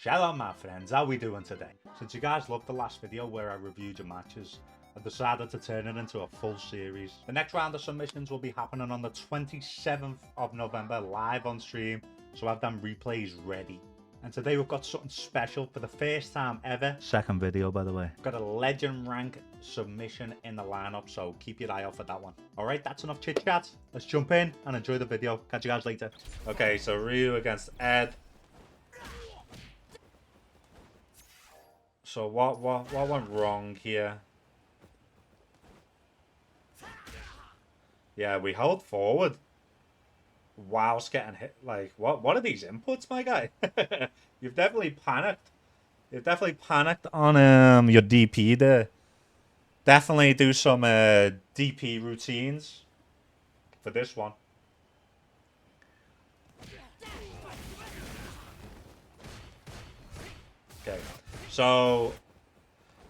Shalom my friends, how we doing today? Since you guys loved the last video where I reviewed your matches, I decided to turn it into a full series. The next round of submissions will be happening on the 27th of November live on stream, so have them replays ready. And today we've got something special for the first time ever. Second video by the way. We've got a legend rank submission in the lineup, so keep your eye out for that one. Alright, that's enough chit chat. Let's jump in and enjoy the video. Catch you guys later. Okay, so Ryu against Ed. So what went wrong here? Yeah, we held forward whilst getting hit. Like, what are these inputs, my guy? You've definitely panicked. You've definitely panicked on your DP there. Definitely do some DP routines for this one. Okay. So,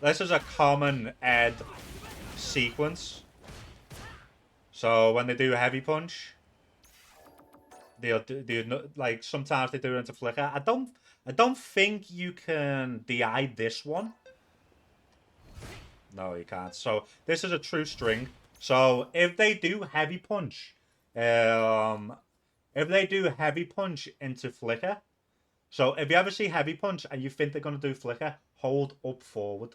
this is a common Ed sequence. So, when they do a heavy punch, they'll do like, sometimes they do it into flicker. I don't think you can DI this one. No, you can't. So, this is a true string. So, if they do heavy punch, into flicker, so if you ever see heavy punch and you think they're going to do flicker, hold up forward.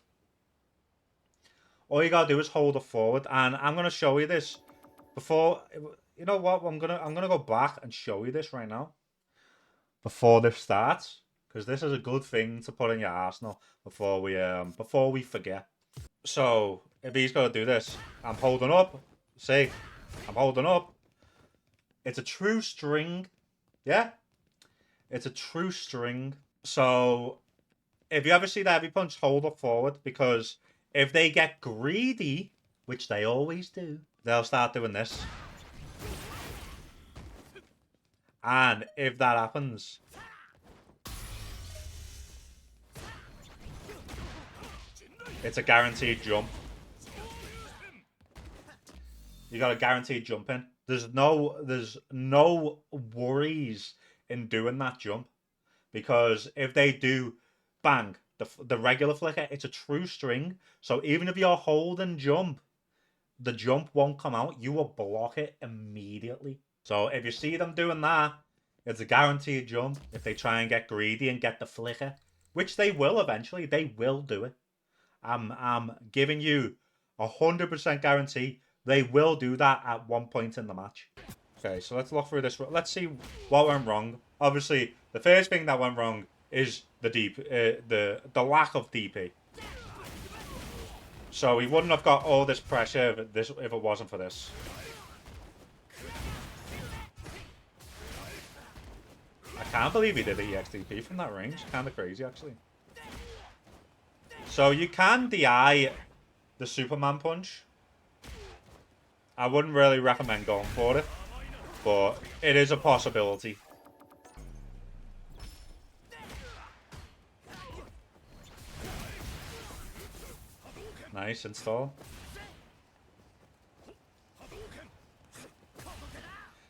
All you gotta do is hold up forward, and I'm gonna show you this before. You know what? I'm gonna go back and show you this right now before this starts, because this is a good thing to put in your arsenal before we forget. So if he's gonna do this, I'm holding up. See, I'm holding up. It's a true string, yeah. It's a true string. So if you ever see the heavy punch, hold up forward, because if they get greedy, which they always do, they'll start doing this. And if that happens, it's a guaranteed jump. You got a guaranteed jump in. There's no worries in doing that jump, because if they do bang the regular flicker, it's a true string. So even if you're holding jump, the jump won't come out. You will block it immediately. So if you see them doing that, it's a guaranteed jump. If they try and get greedy and get the flicker, which they will eventually, they will do it. I'm giving you 100% guarantee they will do that at one point in the match. Okay, so let's look through this. Let's see what went wrong. Obviously, the first thing that went wrong is the lack of DP. So he wouldn't have got all this pressure if it wasn't for this. I can't believe he did the EXDP from that range. Kind of crazy, actually. So you can DI the Superman punch. I wouldn't really recommend going for it, but it is a possibility. Nice install.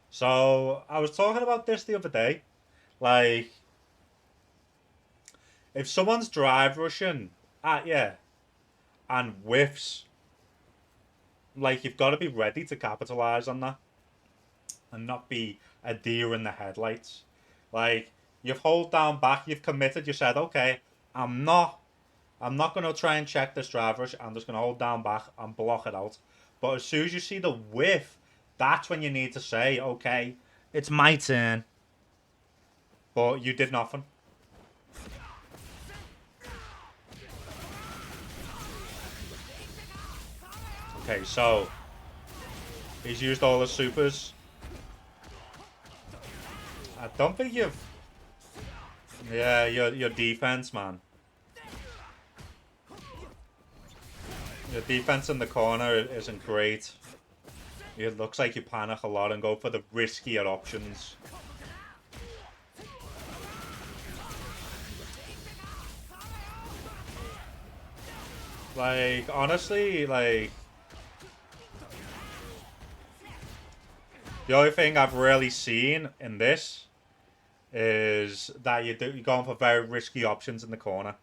So I was talking about this the other day. Like, if someone's drive rushing at you and whiffs, like, you've got to be ready to capitalize on that and not be a deer in the headlights. Like, you've hold down back, you've committed, you said, okay, I'm not going to try and check this drive rush. I'm just going to hold down back and block it out. But as soon as you see the whiff, that's when you need to say, okay, it's my turn. But you did nothing. Okay, so he's used all the supers. I don't think you've... Yeah, your defense, man. Your defense in the corner isn't great. It looks like you panic a lot and go for the riskier options. Like, honestly, like, the only thing I've really seen in this is that you're going for very risky options in the corner.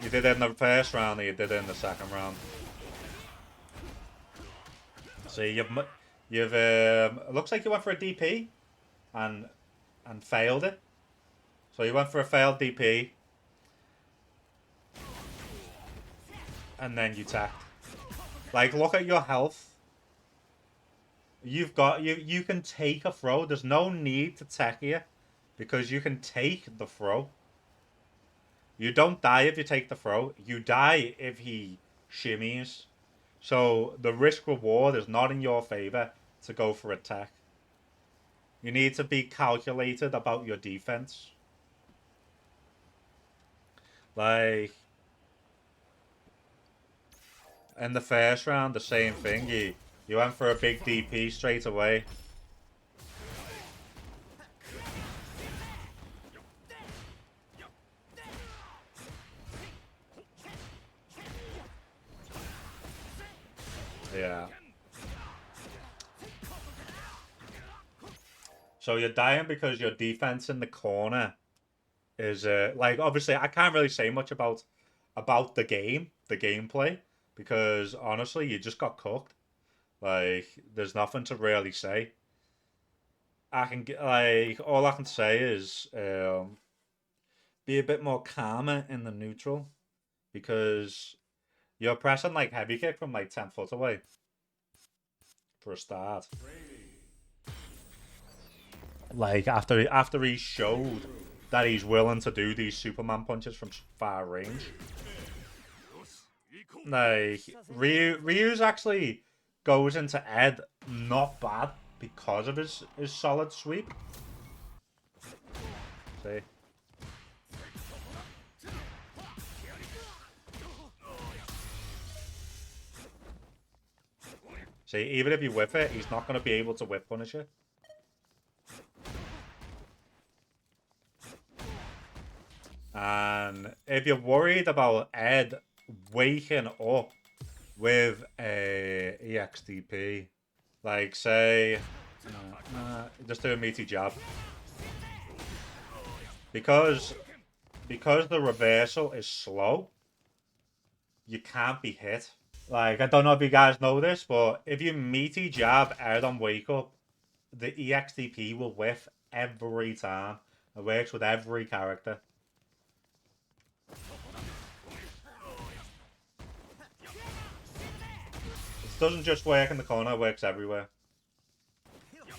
You did it in the first round, and you did it in the second round. See, you've it looks like you went for a DP, and failed it. So you went for a failed DP, and then you tacked. Like, look at your health. You've got you can take a throw. There's no need to tech here, because you can take the throw. You don't die if you take the throw. You die if he shimmies. So the risk reward is not in your favor to go for attack. You need to be calculated about your defense. Like in the first round, the same thing. You went for a big DP straight away. Yeah. So you're dying because your defense in the corner is like, obviously I can't really say much about the gameplay, because honestly you just got cooked. Like, there's nothing to really say. I can get, like, all I can say is be a bit more calmer in the neutral, because you're pressing like heavy kick from like 10 foot away for a start. Like, after he showed that he's willing to do these Superman punches from far range. Like, Ryu's actually goes into Ed not bad because of his solid sweep. See? See, even if you whip it, he's not going to be able to whip punish it. And if you're worried about Ed waking up with a EXDP, like, say, just do a meaty jab. Because the reversal is slow, you can't be hit. Like, I don't know if you guys know this, but if you meaty jab Ed on wake up, the EXDP will whiff every time. It works with every character. It doesn't just work in the corner, it works everywhere.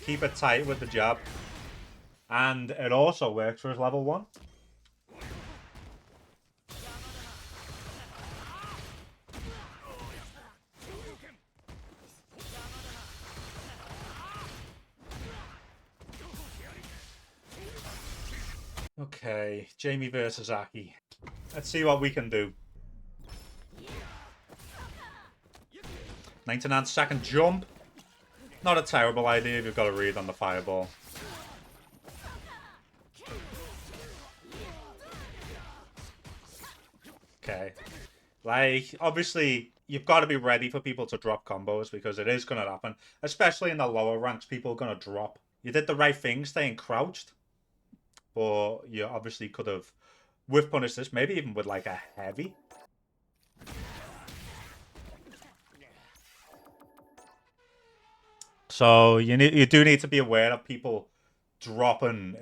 Keep it tight with the jab. And it also works for his level 1. Okay, Jamie versus Aki. Let's see what we can do. 99-second jump. Not a terrible idea if you've got a read on the fireball. Okay. Like, obviously, you've got to be ready for people to drop combos, because it is going to happen. Especially in the lower ranks, people are going to drop. You did the right thing staying crouched. But you obviously could have whiff punished this, maybe even with like a heavy. So you do need to be aware of people dropping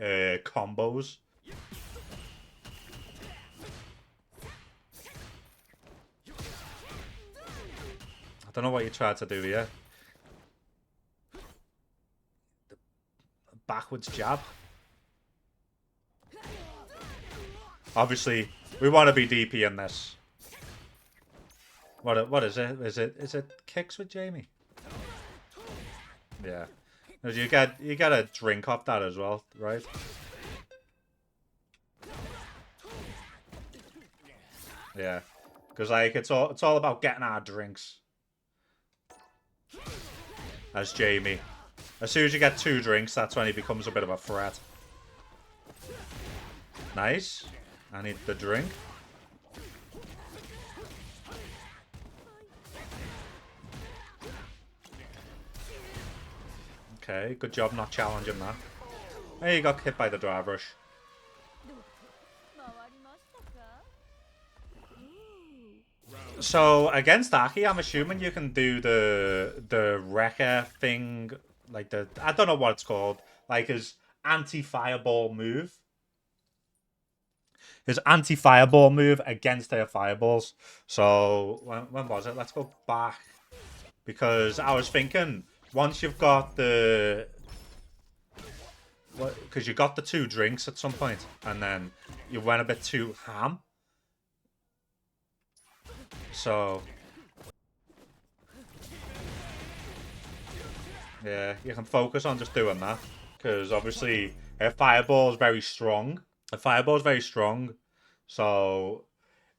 combos. I don't know what you tried to do here. The backwards jab. Obviously, we want to be DP in this. What is it? Is it kicks with Jamie? Yeah. You get a drink off that as well, right? Yeah. Because like it's all about getting our drinks. As Jamie. As soon as you get 2 drinks, that's when he becomes a bit of a threat. Nice. I need the drink. Okay, good job not challenging that. Hey, you got hit by the drive rush. So against Aki, I'm assuming you can do the Wrecker thing, like the, I don't know what it's called, like his anti-fireball move. His anti-fireball move against their fireballs. So when was it? Let's go back, because I was thinking once you've got the, because you got the 2 drinks at some point, and then you went a bit too ham. So yeah, you can focus on just doing that, because obviously a fireball is very strong. A fireball is very strong, so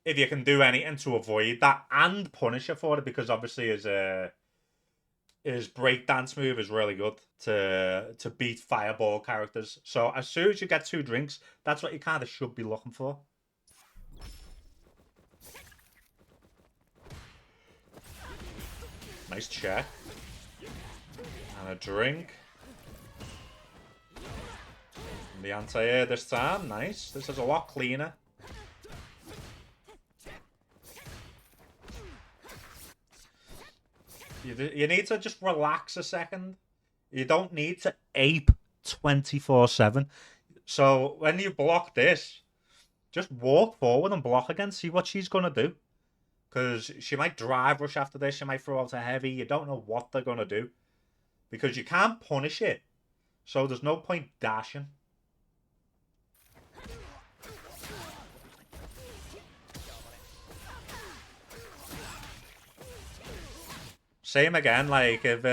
if you can do anything to avoid that and punish her for it, because obviously his breakdance move is really good to beat fireball characters. So as soon as you get 2 drinks, that's what you kind of should be looking for. Nice check. And a drink. And the anti-air this time. Nice. This is a lot cleaner. You need to just relax a second. You don't need to ape 24/7. So when you block this, just walk forward and block again. See what she's going to do. Because she might drive rush after this. She might throw out a heavy. You don't know what they're going to do. Because you can't punish it. So there's no point dashing. Same again, like if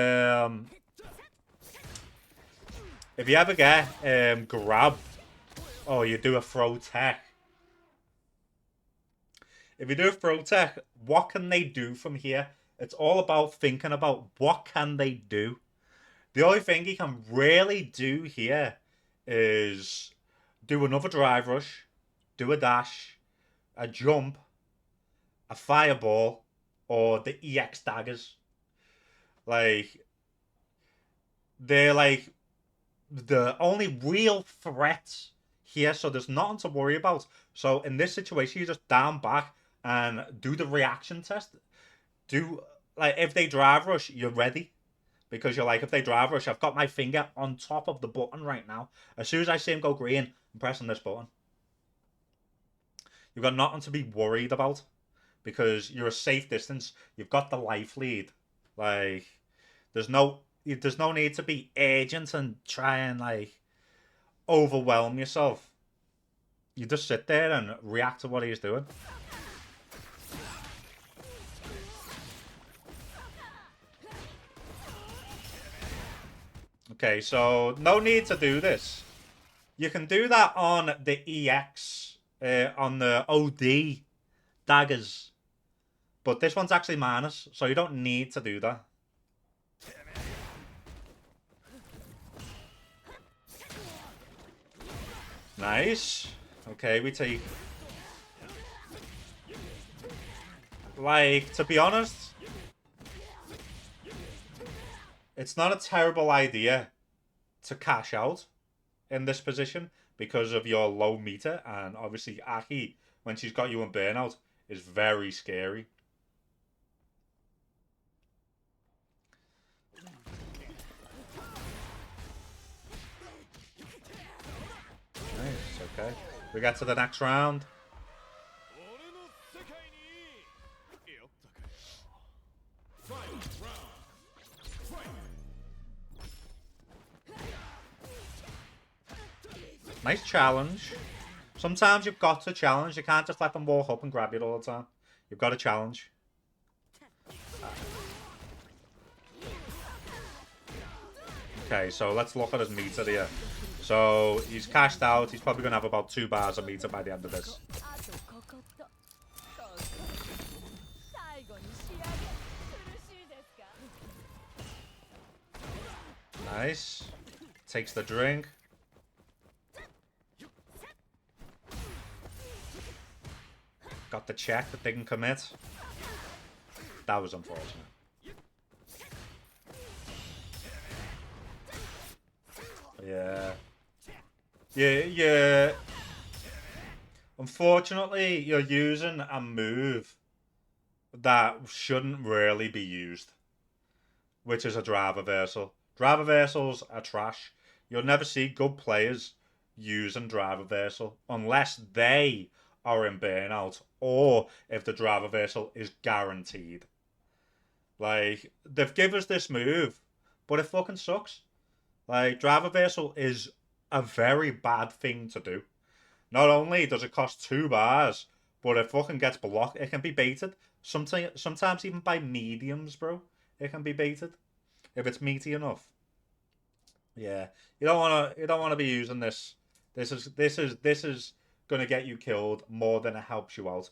you ever get grab, or you do a throw tech. If you do a throw tech, what can they do from here? It's all about thinking about what can they do. The only thing he can really do here is do another drive rush, do a dash, a jump, a fireball, or the EX daggers. Like, they're like the only real threats here, so there's nothing to worry about. So in this situation, you just down back and do the reaction test. Do, like, if they drive rush, you're ready. Because you're like, if they drive rush, I've got my finger on top of the button right now. As soon as I see him go green, I'm pressing this button. You've got nothing to be worried about. Because you're a safe distance. You've got the life lead. Like, there's no need to be urgent and try and, like, overwhelm yourself. You just sit there and react to what he's doing. Okay, so no need to do this. You can do that on the EX, on the OD daggers. But this one's actually minus, so you don't need to do that. Nice. Okay, we take... Like, to be honest, it's not a terrible idea to cash out in this position because of your low meter. And obviously, Aki, when she's got you in burnout, is very scary. Nice, okay. We get to the next round. Nice challenge. Sometimes you've got to challenge. You can't just let them walk up and grab you all the time. You've got to challenge. Okay, so let's look at his meter here. So he's cashed out. He's probably going to have about 2 bars of meter by the end of this. Nice. Takes the drink. Got the check that they can commit. That was unfortunate. Yeah. Yeah. Unfortunately, you're using a move that shouldn't really be used, which is a drive reversal. Drive reversals are trash. You'll never see good players using drive reversal unless they are in burnout or if the drive reversal is guaranteed. Like, they've given us this move, but it fucking sucks. Like, drive reversal is a very bad thing to do. Not only does it cost 2 bars, but it fucking gets blocked. It can be baited. Sometimes even by mediums, bro. It can be baited if it's meaty enough. Yeah, you don't wanna be using this. This is gonna get you killed more than it helps you out.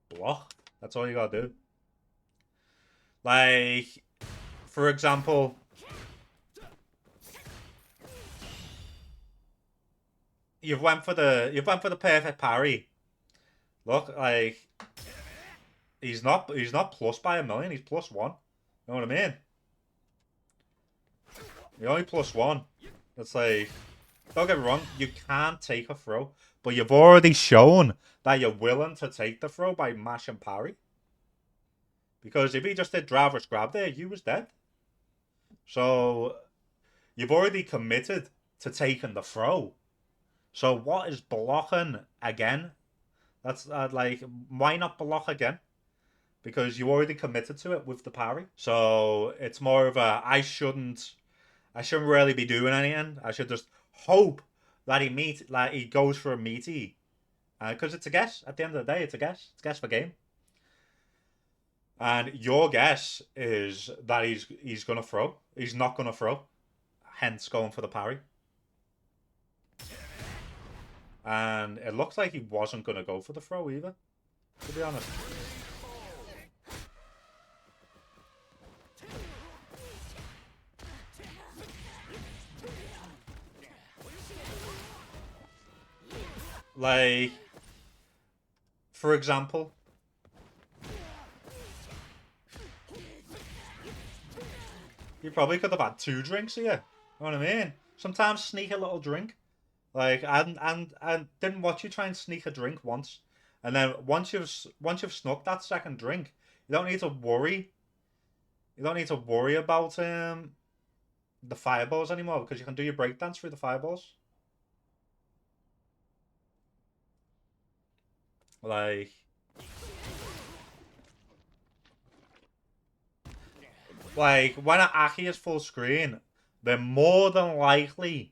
Block. That's all you gotta do. Like, for example, you've went for the perfect parry. Look, like he's not plus by a million. He's plus one. You know what I mean? You're only plus one. It's like, don't get me wrong, you can't take a throw, but you've already shown that you're willing to take the throw by mash and parry. Because if he just did driver's grab there, you was dead. So you've already committed to taking the throw. So what is blocking again? That's like, why not block again? Because you already committed to it with the parry. So it's more of a I shouldn't really be doing anything. I should just hope that he goes for a meaty, because it's a guess. At the end of the day, it's a guess. It's a guess for game. And your guess is that he's gonna throw. He's not gonna throw. Hence going for the parry. And it looks like he wasn't gonna go for the throw either, to be honest. Like, for example, you probably could have had 2 drinks here. You know what I mean? Sometimes sneak a little drink. Like, and didn't watch you try and sneak a drink once, and then once you've snuck that second drink, you don't need to worry. You don't need to worry about the fireballs anymore because you can do your breakdance through the fireballs. Like, when an Aki is full screen, they're more than likely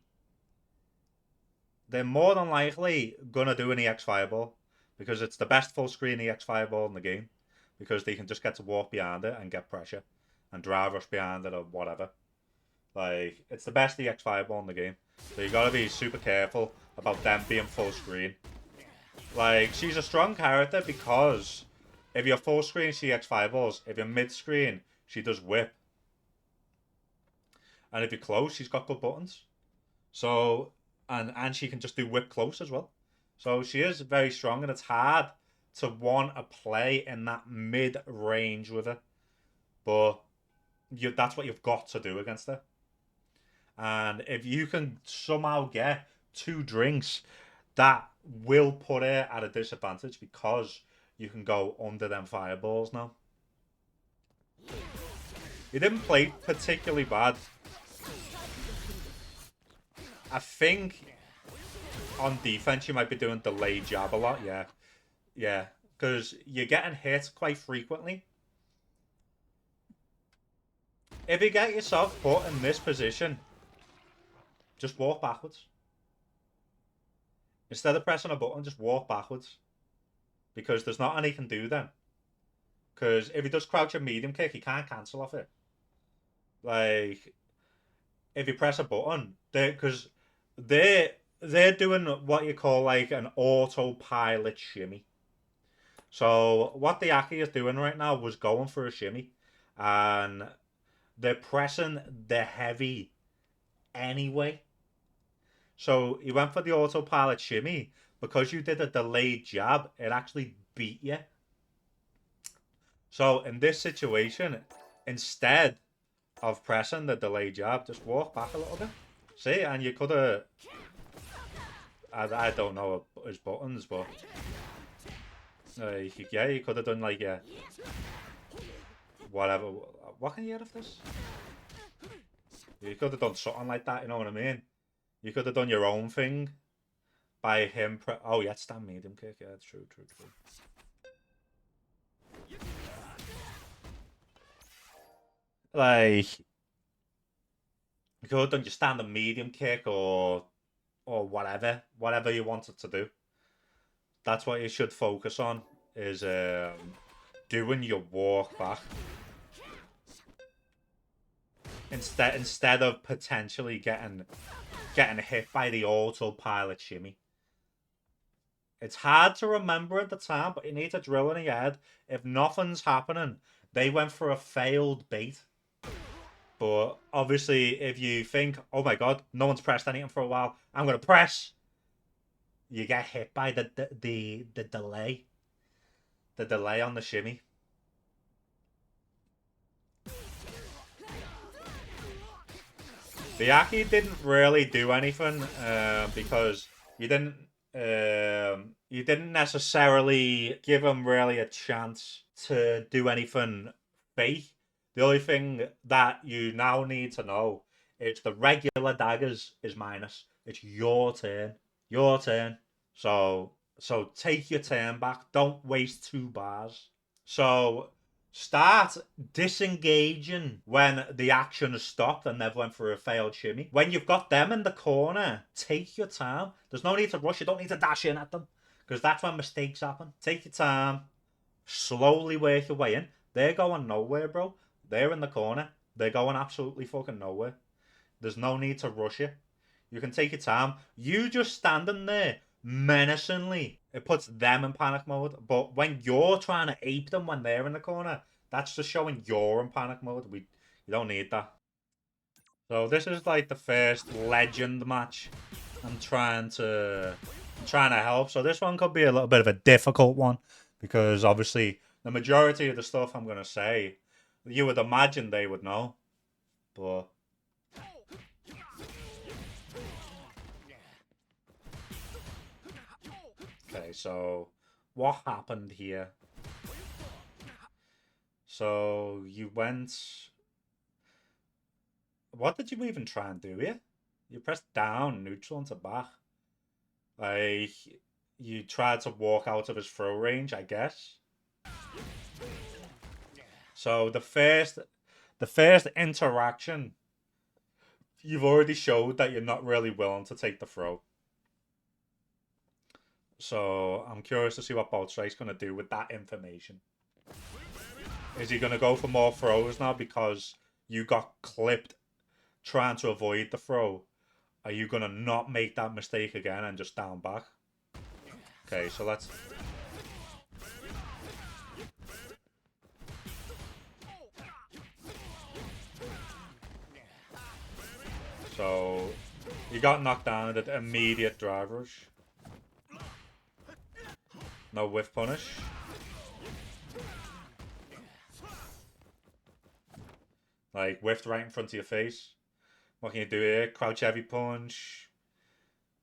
they're more than likely gonna do an EX fireball because it's the best full screen EX fireball in the game because they can just get to walk behind it and get pressure and drive rush behind it or whatever. Like, it's the best EX fireball in the game, so you gotta be super careful about them being full screen. Like, she's a strong character because if you're full screen, she EX fireballs. If you're mid screen, she does whip, and if you're close, she's got good buttons. So, and she can just do whip close as well. So she is very strong, and it's hard to want to play in that mid range with her. But that's what you've got to do against her. And if you can somehow get 2 drinks, that will put her at a disadvantage because you can go under them fireballs now. He didn't play particularly bad. I think on defense you might be doing delayed jab a lot. Yeah, yeah, because you're getting hit quite frequently. If you get yourself put in this position, just walk backwards. Instead of pressing a button, just walk backwards. Because there's not anything he can do then. Because if he does crouch a medium kick, he can't cancel off it. Like, if you press a button, because they're doing what you call like an autopilot shimmy. So what the Aki is doing right now was going for a shimmy, and they're pressing the heavy anyway. So he went for the autopilot shimmy. Because you did a delayed jab, it actually beat you. So in this situation, instead of pressing the delayed jab. Just walk back a little bit. See, and you could have. I don't know his buttons, but yeah, you could have done like whatever. What can you get off this? You could have done something like that. You know what I mean? You could have done your own thing by him. Oh yeah, stand medium kick. Yeah, true. Like you could have done your standard medium kick or whatever you wanted to do. That's what you should focus on is doing your walk back instead of potentially getting hit by the autopilot shimmy. It's hard to remember at the time, but you need to drill in your head. If nothing's happening, they went for a failed bait. But obviously, if you think, oh my god, no one's pressed anything for a while, I'm gonna press. You get hit by the delay. The delay on the shimmy. The Aki didn't really do anything because you didn't necessarily give him really a chance to do anything fake. The only thing that you now need to know is the regular daggers is minus. It's your turn. Your turn. So take your turn back. Don't waste 2 bars. So start disengaging when the action has stopped and they've went for a failed shimmy. When you've got them in the corner, take your time. There's no need to rush. You don't need to dash in at them because that's when mistakes happen. Take your time. Slowly work your way in. They're going nowhere, bro. They're in the corner. They're going absolutely fucking nowhere. There's no need to rush it. You can take your time. You just standing there menacingly, it puts them in panic mode. But when you're trying to ape them when they're in the corner, that's just showing you're in panic mode. You don't need that. So this is like the first legend match. I'm trying to help. So this one could be a little bit of a difficult one because obviously the majority of the stuff I'm gonna say, you would imagine they would know, but. Okay, so what happened here? So you went. What did you even try and do here? You pressed down, neutral, into back. Like you tried to walk out of his throw range, I guess. So the first interaction, you've already showed that you're not really willing to take the throw. So I'm curious to see what Bolt Strike's going to do with that information. Is he going to go for more throws now because you got clipped trying to avoid the throw? Are you going to not make that mistake again and just down back? Okay, so let's... So, you got knocked down at immediate drive rush. No whiff punish. Like, whiffed right in front of your face. What can you do here? Crouch heavy punch.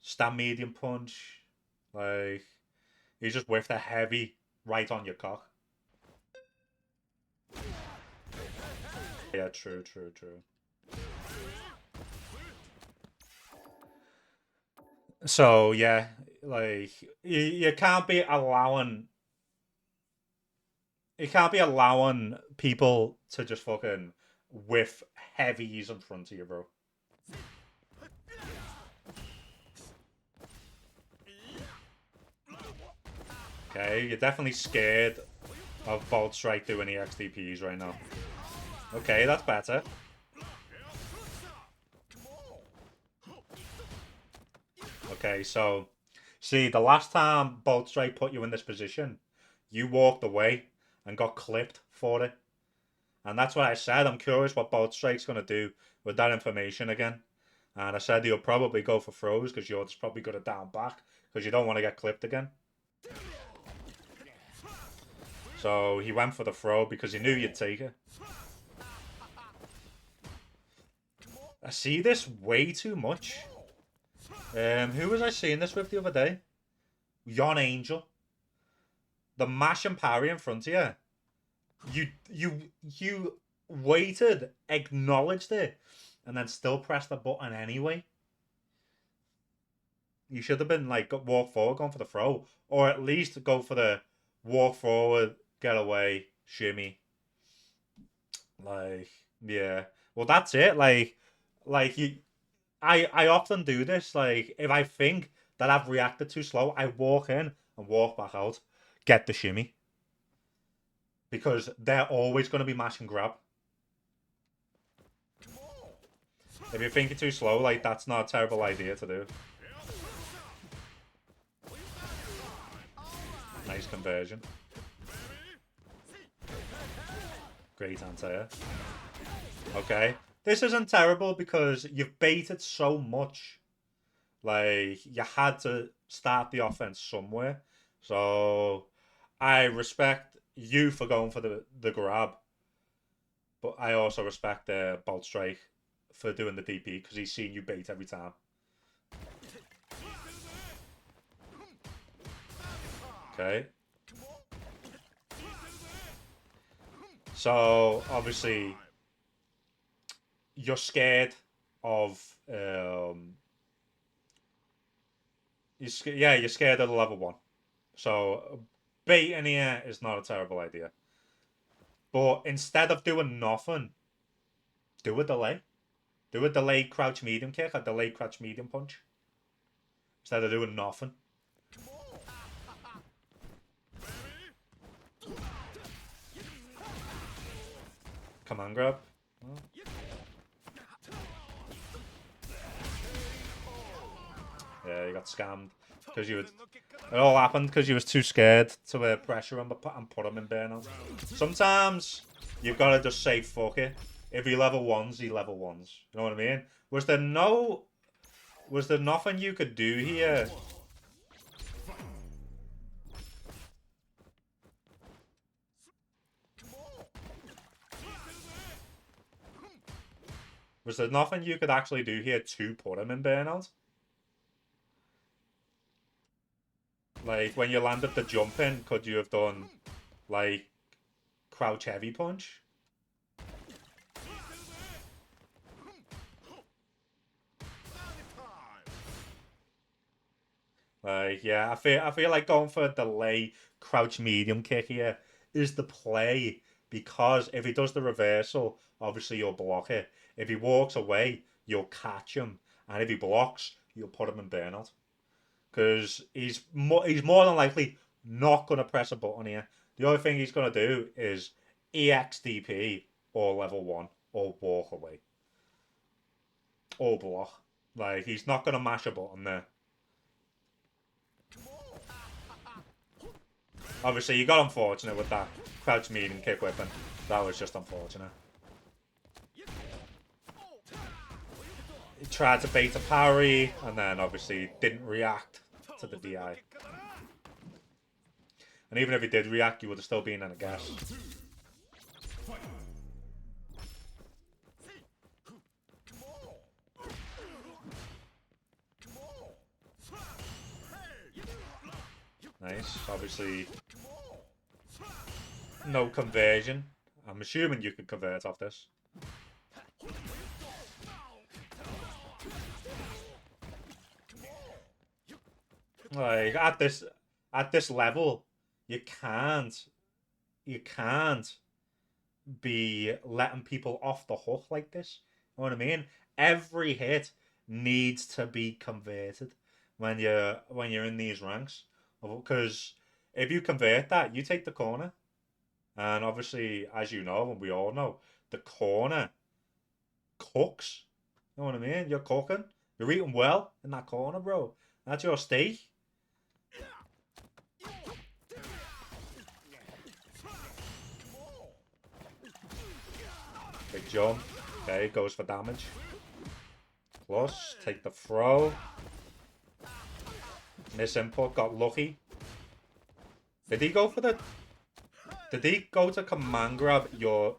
Stand medium punch. Like, you just whiffed a heavy right on your cock. Yeah, true. So, yeah, like, you can't be allowing... You can't be allowing people to just fucking whiff heavies in front of you, bro. Okay, you're definitely scared of Bolt Strike doing EXDPs right now. Okay, that's better. Okay, so see, the last time Bolt Strike put you in this position, you walked away and got clipped for it. And that's what I said. I'm curious what Bolt Strike's going to do with that information again. And I said he'll probably go for throws because you're just probably going to down back because you don't want to get clipped again. So he went for the throw because he knew you'd take it. I see this way too much. Who was I seeing this with the other day? Yon Angel. The mash and parry in front of you. You waited, acknowledged it, and then still pressed the button anyway. You should have been like walk forward, going for the throw, or at least go for the walk forward, get away, shimmy. Like, yeah. Well, that's it. Like you, I often do this. Like, if I think that I've reacted too slow, I walk in and walk back out, get the shimmy, because they're always going to be mash and grab. If you're thinking too slow, like, that's not a terrible idea to do. Nice conversion. Great anti-air. Okay. This isn't terrible because you've baited so much. Like, you had to start the offense somewhere. So, I respect you for going for the grab. But I also respect Bolt Strike for doing the DP because he's seen you bait every time. Okay. So, obviously, you're scared of... you're scared of the level 1. So, baiting here is not a terrible idea. But instead of doing nothing, do a delay. Do a delayed crouch medium kick, a delayed crouch medium punch. Instead of doing nothing. Command grab. Oh. Yeah, you got scammed. Because you would... It all happened because you was too scared to pressure him and put him in burnout. Sometimes you've got to just say fuck it. If he level 1s, he level 1s. You know what I mean? Was there nothing you could do here? Was there nothing you could actually do here to put him in burnout? Like, when you landed the jump in, could you have done, like, crouch heavy punch? Like, yeah, I feel like going for a delay crouch medium kick here is the play, because if he does the reversal, obviously you'll block it. If he walks away, you'll catch him, and if he blocks, you'll put him in burnout. Because he's more than likely not going to press a button here. The only thing he's going to do is EXDP or level 1 or walk away. Or block. Like, he's not going to mash a button there. Obviously, you got unfortunate with that crouch medium kick whipping. That was just unfortunate. He tried to bait a parry, and then obviously didn't react to the DI. And even if he did react, you would have still been in a guess. Nice. Obviously, no conversion. I'm assuming you can convert off this. Like, at this level, you can't be letting people off the hook like this. You know what I mean? Every hit needs to be converted when you're in these ranks. Because if you convert that, you take the corner. And obviously, as you know, and we all know, the corner cooks. You know what I mean? You're cooking. You're eating well in that corner, bro. That's your steak. Big jump. Okay, goes for damage. Plus, take the throw. Miss input, got lucky. Did he go for the... Did he go to command grab your...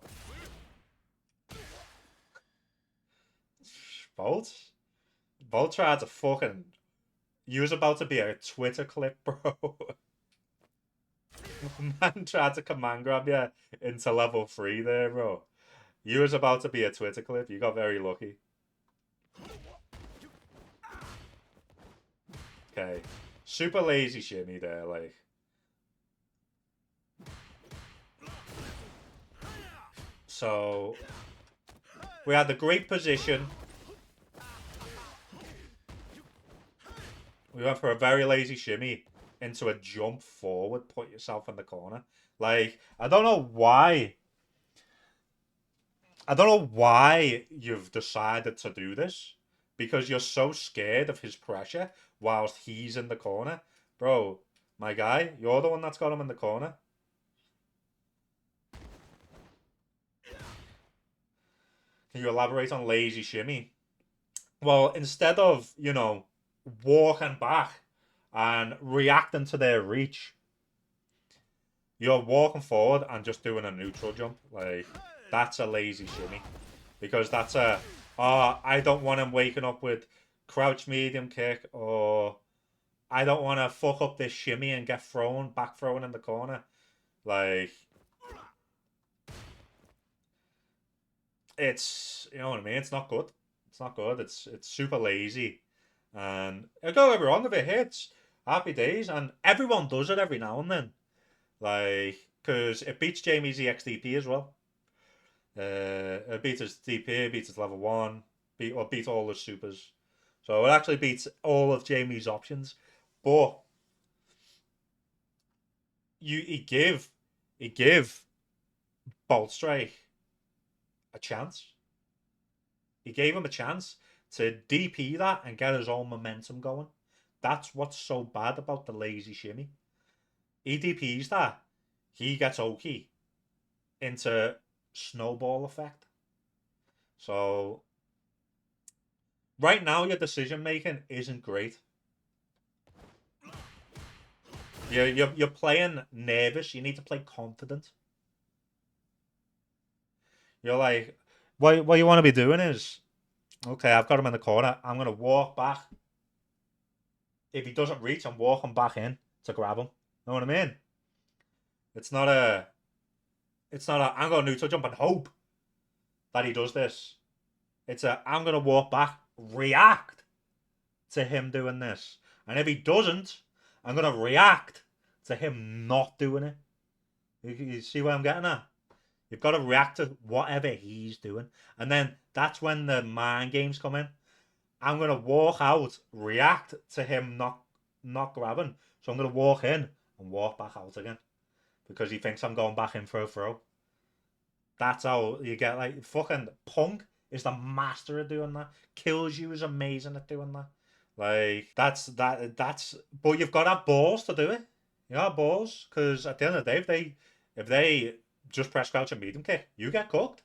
Bolt? Bolt tried to fucking... You was about to be a Twitter clip, bro. Man tried to command grab you into level 3 there, bro. You was about to be a Twitter clip. You got very lucky. Okay. Super lazy shimmy there, like. So, we had the great position. We went for a very lazy shimmy into a jump forward, put yourself in the corner. Like, I don't know why you've decided to do this. Because you're so scared of his pressure whilst he's in the corner. Bro, my guy, you're the one that's got him in the corner. Can you elaborate on lazy shimmy? Well, instead of, you know, walking back and reacting to their reach, you're walking forward and just doing a neutral jump. Like, that's a lazy shimmy. Because that's a, oh, I don't want him waking up with crouch medium kick, or I don't want to fuck up this shimmy and get back thrown in the corner. Like, it's, you know what I mean? It's not good. It's not good. It's super lazy. And don't get me wrong, if it hits, happy days. And everyone does it every now and then. Like, because it beats Jamie's EXDP as well. It beats his DP, beats his level 1, beat all his supers. So it actually beats all of Jamie's options. But he give Bolt Strike a chance. He gave him a chance to DP that and get his own momentum going. That's what's so bad about the lazy shimmy. He DPs that, he gets Oki into snowball effect. So right now your decision making isn't great. You're playing nervous. You need to play confident. You're like, what you want to be doing is, okay, I've got him in the corner. I'm gonna walk back. If he doesn't reach, I'm walking back in to grab him. Know what I mean? It's not a I'm gonna neutral jump and hope that he does this. It's a I'm gonna walk back, react to him doing this. And if he doesn't, I'm gonna react to him not doing it. You see where I'm getting at? You've got to react to whatever he's doing. And then that's when the mind games come in. I'm going to walk out, react to him not grabbing. So I'm going to walk in and walk back out again. Because he thinks I'm going back in for a throw. That's how you get, like, fucking Punk is the master of doing that. Kills You is amazing at doing that. Like, that's, but you've got to have balls to do it. You have balls. Because at the end of the day, if they just press crouch and medium kick, you get cooked.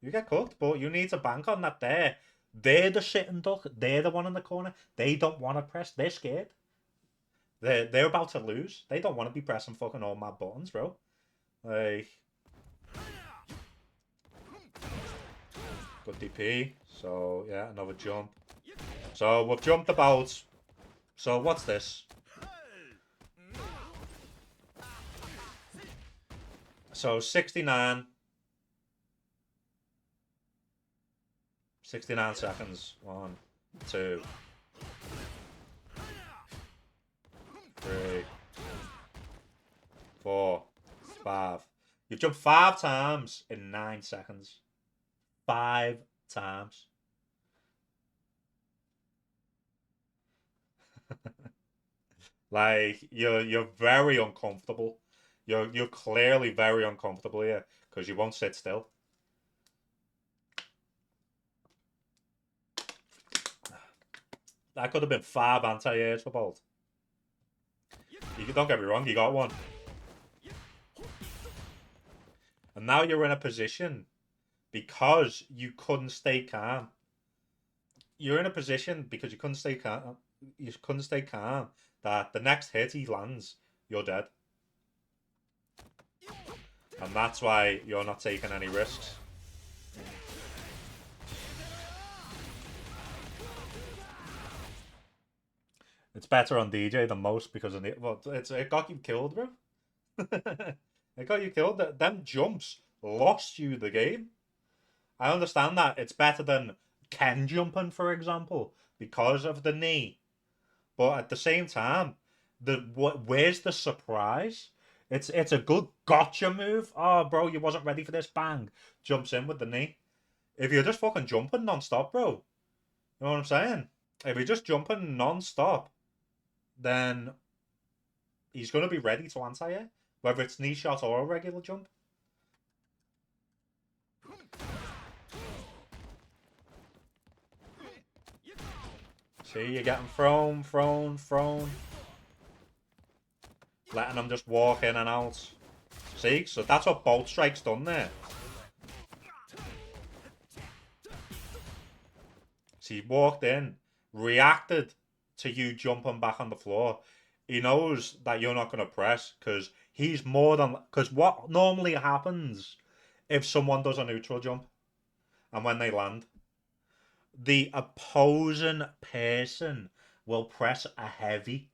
You get cooked, but you need to bank on that there. They're the sitting duck. They're the one in the corner. They don't want to press. They're scared. They're about to lose. They don't want to be pressing fucking all my buttons, bro. Like, good DP. So, yeah, another jump. So, we've jumped about. So, what's this? So 69 seconds. 1, 2, 3, 4, 5. You've jumped 5 times in 9 seconds. 5 times. Like, you're very uncomfortable. You're clearly very uncomfortable here because you won't sit still. That could have been 5 anti-airs for Bolt. Don't get me wrong, you got one. And now you're in a position, because you couldn't stay calm. You're in a position because you couldn't stay calm. You couldn't stay calm. That the next hit he lands, you're dead. And that's why you're not taking any risks. It's better on DJ than most because of well, it got you killed, bro. It got you killed. Them jumps lost you the game. I understand that it's better than Ken jumping, for example, because of the knee. But at the same time, where's the surprise? It's a good gotcha move. Oh, bro, you wasn't ready for this. Bang, jumps in with the knee. If you're just fucking jumping non-stop, bro, you know what I'm saying? If you're just jumping non-stop, then he's gonna be ready to answer you, whether it's knee shot or a regular jump. See, you're getting thrown. Letting them just walk in and out. See, so that's what Bolt Strike's done there. So he walked in, reacted to you jumping back on the floor. He knows that you're not going to press because he's more than... Because what normally happens if someone does a neutral jump and when they land, the opposing person will press a heavy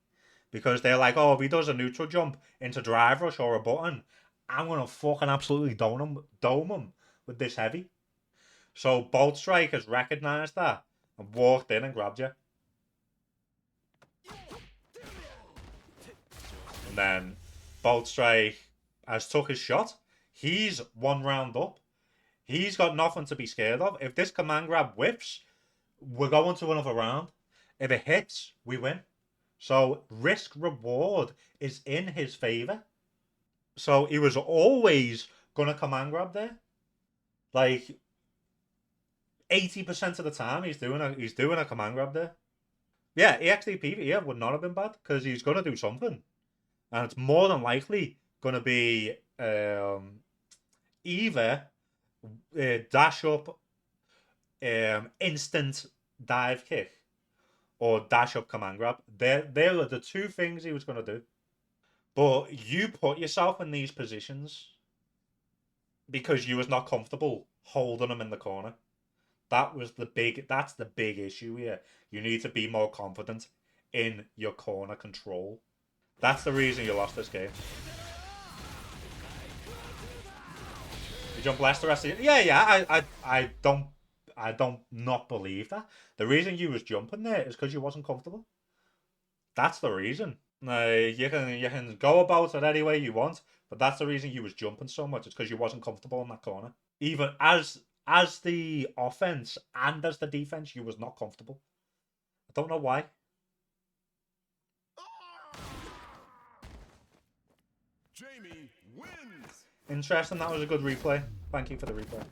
because they're like, oh, if he does a neutral jump into drive rush or a button, I'm going to fucking absolutely dome him with this heavy. So Bolt Strike has recognised that and walked in and grabbed you. And then Bolt Strike has took his shot. He's 1 round up. He's got nothing to be scared of. If this command grab whips, we're going to another round. If it hits, we win. So risk reward is in his favour. So he was always gonna command grab there. Like 80% of the time he's doing a command grab there. Yeah, EXTP here would not have been bad because he's gonna do something. And it's more than likely gonna be either dash up instant dive kick or dash up command grab. There are the two things he was gonna do. But you put yourself in these positions because you was not comfortable holding them in the corner. That's the big issue here. You need to be more confident in your corner control. That's the reason you lost this game. You jump less the rest of it. Yeah. I don't not believe that. The reason you was jumping there is because you wasn't comfortable. That's the reason. You can go about it any way you want, but that's the reason you was jumping so much. It's because you wasn't comfortable in that corner. Even as the offense and as the defense, you was not comfortable. I don't know why. Jamie wins. Interesting. That was a good replay. Thank you for the replay.